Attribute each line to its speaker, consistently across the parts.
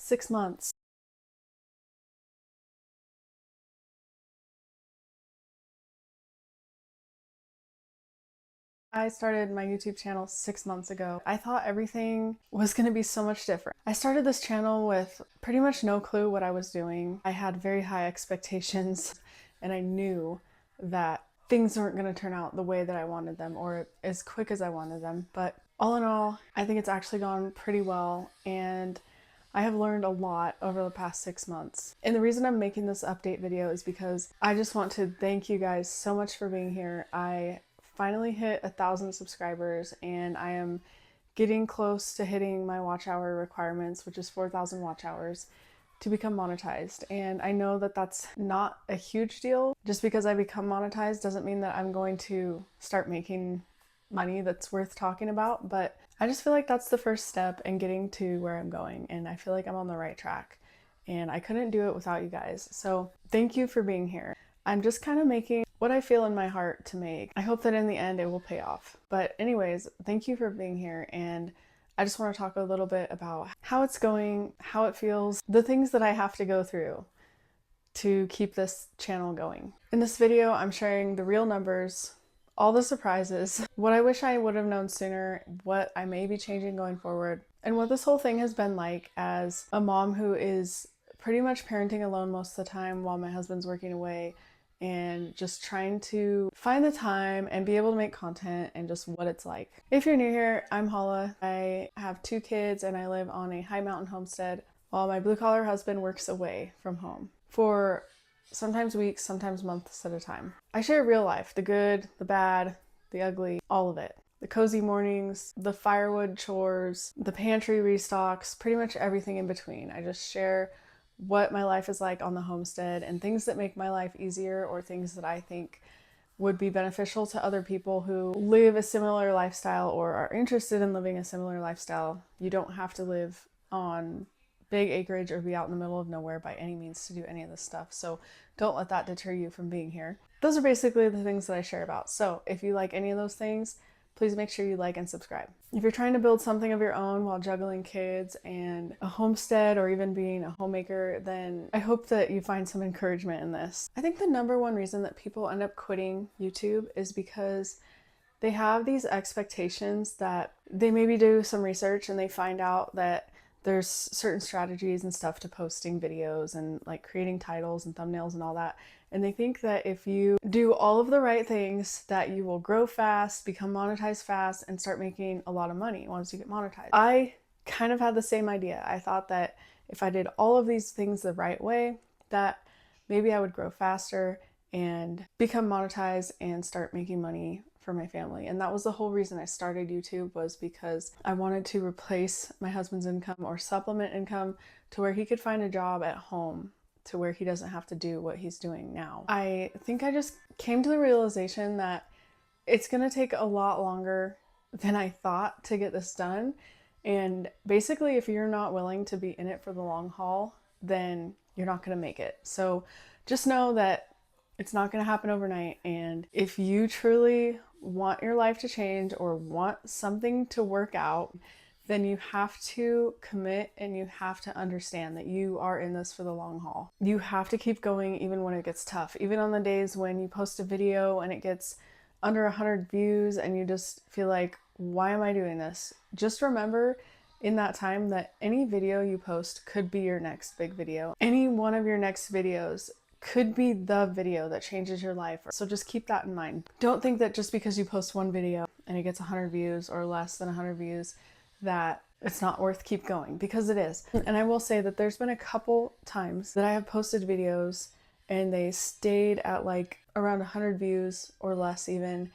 Speaker 1: 6 months. I started my YouTube channel 6 months ago. I thought everything was going to be so much different. I started this channel with pretty much no clue what I was doing. I had very high expectations and I knew that things weren't going to turn out the way that I wanted them or as quick as I wanted them. But all in all, I think it's actually gone pretty well, and I have learned a lot over the past 6 months. And the reason I'm making this update video is because I just want to thank you guys so much for being here. I finally hit 1,000 subscribers and I am getting close to hitting my watch hour requirements, which is 4,000 watch hours to become monetized. And I know that that's not a huge deal. Just because I become monetized doesn't mean that I'm going to start making money that's worth talking about, but I just feel like that's the first step in getting to where I'm going, and I feel like I'm on the right track, and I couldn't do it without you guys. So thank you for being here. I'm just kind of making what I feel in my heart to make. I hope that in the end it will pay off. But anyways, thank you for being here, and I just want to talk a little bit about how it's going, how it feels, the things that I have to go through to keep this channel going. In this video, I'm sharing the real numbers, all the surprises, what I wish I would have known sooner, what I may be changing going forward, and what this whole thing has been like as a mom who is pretty much parenting alone most of the time while my husband's working away, and just trying to find the time and be able to make content and just what it's like. If you're new here, I'm Hala. I have 2 kids and I live on a high mountain homestead while my blue-collar husband works away from home for sometimes weeks, sometimes months at a time. I share real life, the good, the bad, the ugly, all of it. The cozy mornings, the firewood chores, the pantry restocks, pretty much everything in between. I just share what my life is like on the homestead and things that make my life easier or things that I think would be beneficial to other people who live a similar lifestyle or are interested in living a similar lifestyle. You don't have to live on big acreage or be out in the middle of nowhere by any means to do any of this stuff. So don't let that deter you from being here. Those are basically the things that I share about. So if you like any of those things, please make sure you like and subscribe. If you're trying to build something of your own while juggling kids and a homestead or even being a homemaker, then I hope that you find some encouragement in this. I think the #1 reason that people end up quitting YouTube is because they have these expectations that they maybe do some research and they find out that there's certain strategies and stuff to posting videos and like creating titles and thumbnails and all that. And they think that if you do all of the right things that you will grow fast, become monetized fast, and start making a lot of money once you get monetized. I kind of had the same idea. I thought that if I did all of these things the right way, that maybe I would grow faster and become monetized and start making money for my family. And that was the whole reason I started YouTube, was because I wanted to replace my husband's income or supplement income to where he could find a job at home to where he doesn't have to do what he's doing now. I think I just came to the realization that it's gonna take a lot longer than I thought to get this done. And basically, if you're not willing to be in it for the long haul, then you're not gonna make it. So just know that it's not gonna happen overnight. And if you truly want your life to change or want something to work out, then you have to commit and you have to understand that you are in this for the long haul. You have to keep going even when it gets tough. Even on the days when you post a video and it gets under 100 views and you just feel like, why am I doing this? Just remember in that time that any video you post could be your next big video. Any one of your next videos could be the video that changes your life. So just keep that in mind. Don't think that just because you post one video and it gets 100 views or less than 100 views that it's not worth keep going, because it is. And I will say that there's been a couple times that I have posted videos and they stayed at like around 100 views or less even.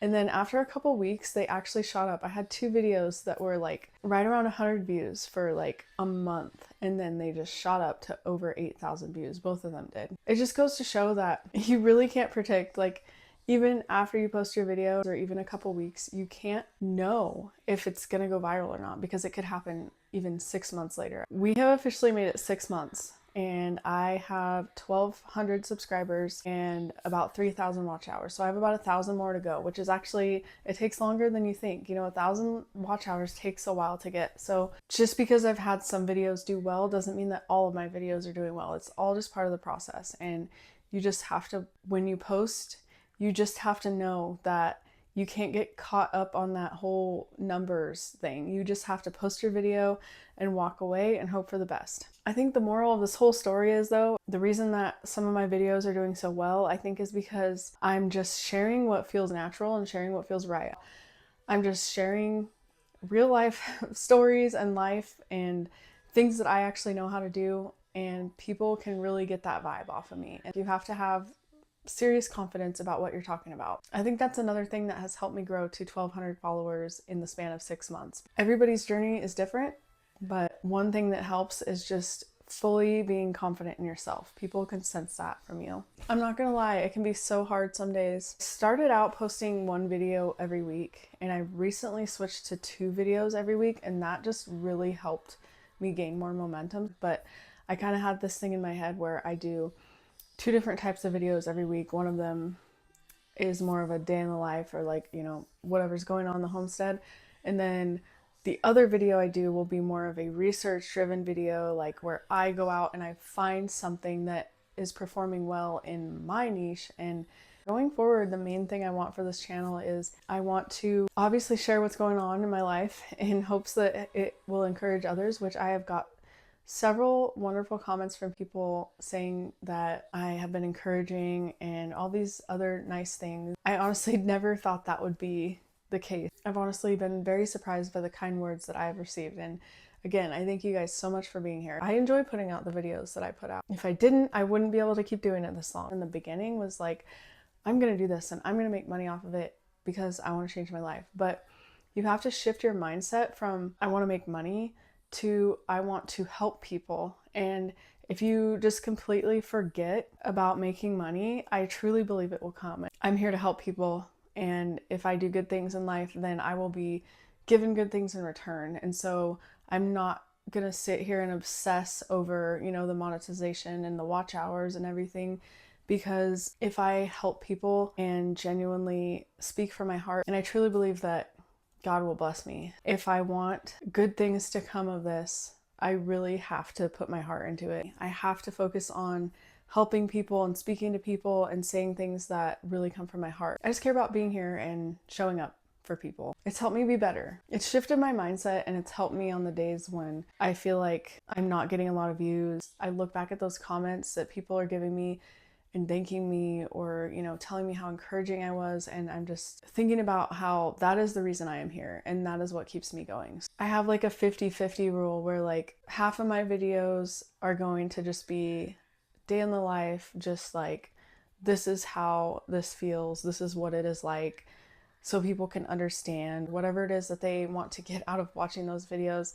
Speaker 1: And then after a couple weeks, they actually shot up. I had 2 videos that were like right around 100 views for like a month. And then they just shot up to over 8,000 views. Both of them did. It just goes to show that you really can't predict, like, even after you post your videos or even a couple weeks, you can't know if it's gonna go viral or not, because it could happen even 6 months later. We have officially made it 6 months and I have 1,200 subscribers and about 3,000 watch hours. So I have about 1,000 more to go, which is actually, it takes longer than you think. You know, 1,000 watch hours takes a while to get. So just because I've had some videos do well doesn't mean that all of my videos are doing well. It's all just part of the process. And you just have to, when you post, you just have to know that you can't get caught up on that whole numbers thing. You just have to post your video and walk away and hope for the best. I think the moral of this whole story is, though, the reason that some of my videos are doing so well, I think, is because I'm just sharing what feels natural and sharing what feels right. I'm just sharing real life stories and life and things that I actually know how to do, and people can really get that vibe off of me. And you have to have serious confidence about what you're talking about. I think that's another thing that has helped me grow to 1,200 followers in the span of 6 months. Everybody's journey is different, but one thing that helps is just fully being confident in yourself. People can sense that from you. I'm not gonna lie, it can be so hard some days. I started out posting one video every week, and I recently switched to 2 videos every week, and that just really helped me gain more momentum. But I kind of had this thing in my head where I do 2 different types of videos every week. One of them is more of a day in the life, or like, you know, whatever's going on in the homestead. And then the other video I do will be more of a research driven video, like where I go out and I find something that is performing well in my niche. And going forward, the main thing I want for this channel is I want to obviously share what's going on in my life in hopes that it will encourage others, which I have got several wonderful comments from people saying that I have been encouraging and all these other nice things. I honestly never thought that would be the case. I've honestly been very surprised by the kind words that I have received. And again, I thank you guys so much for being here. I enjoy putting out the videos that I put out. If I didn't, I wouldn't be able to keep doing it this long. In the beginning was like, I'm gonna do this and I'm gonna make money off of it because I want to change my life. But you have to shift your mindset from I want to make money to I want to help people. And if you just completely forget about making money, I truly believe it will come. I'm here to help people, and if I do good things in life, then I will be given good things in return. And so I'm not gonna sit here and obsess over, you know, the monetization and the watch hours and everything, because if I help people and genuinely speak from my heart, and I truly believe that God will bless me. If I want good things to come of this, I really have to put my heart into it. I have to focus on helping people and speaking to people and saying things that really come from my heart. I just care about being here and showing up for people. It's helped me be better. It's shifted my mindset, and it's helped me on the days when I feel like I'm not getting a lot of views. I look back at those comments that people are giving me and thanking me, or, you know, telling me how encouraging I was, and I'm just thinking about how that is the reason I am here, and that is what keeps me going. I have like a 50-50 rule where like half of my videos are going to just be day in the life, just like this is how this feels, this is what it is like, so people can understand whatever it is that they want to get out of watching those videos.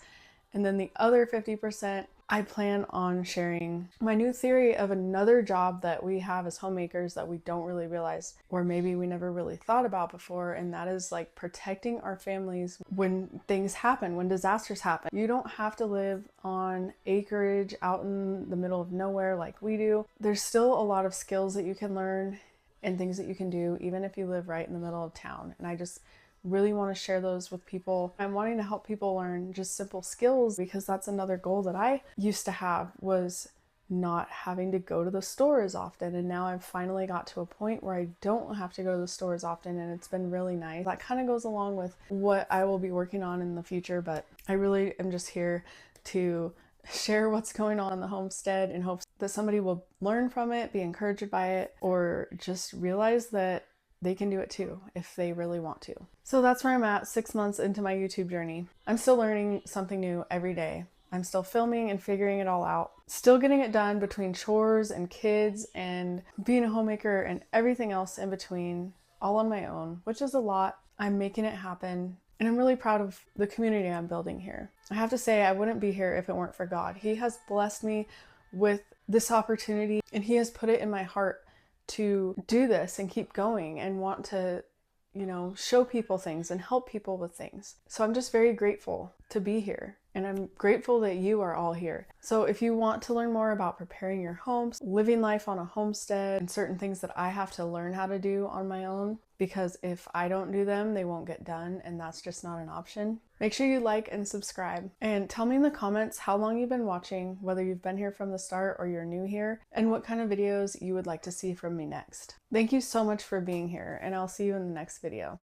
Speaker 1: And then the other 50%, I plan on sharing my new theory of another job that we have as homemakers that we don't really realize, or maybe we never really thought about before, and that is like protecting our families when things happen, when disasters happen. You don't have to live on acreage out in the middle of nowhere like we do. There's still a lot of skills that you can learn and things that you can do even if you live right in the middle of town. And I just really want to share those with people. I'm wanting to help people learn just simple skills, because that's another goal that I used to have, was not having to go to the store as often. And now I've finally got to a point where I don't have to go to the store as often, and it's been really nice. That kind of goes along with what I will be working on in the future, but I really am just here to share what's going on in the homestead in hopes that somebody will learn from it, be encouraged by it, or just realize that they can do it too if they really want to. So that's where I'm at 6 months into my YouTube journey. I'm still learning something new every day. I'm still filming and figuring it all out. Still getting it done between chores and kids and being a homemaker and everything else in between, all on my own, which is a lot. I'm making it happen, and I'm really proud of the community I'm building here. I have to say, I wouldn't be here if it weren't for God. He has blessed me with this opportunity, and He has put it in my heart to do this and keep going and want to, you know, show people things and help people with things. So I'm just very grateful to be here. and I'm grateful that you are all here. So if you want to learn more about preparing your homes, living life on a homestead, and certain things that I have to learn how to do on my own, because if I don't do them, they won't get done, and that's just not an option. Make sure you like and subscribe, and tell me in the comments how long you've been watching, whether you've been here from the start or you're new here, and what kind of videos you would like to see from me next. Thank you so much for being here, and I'll see you in the next video.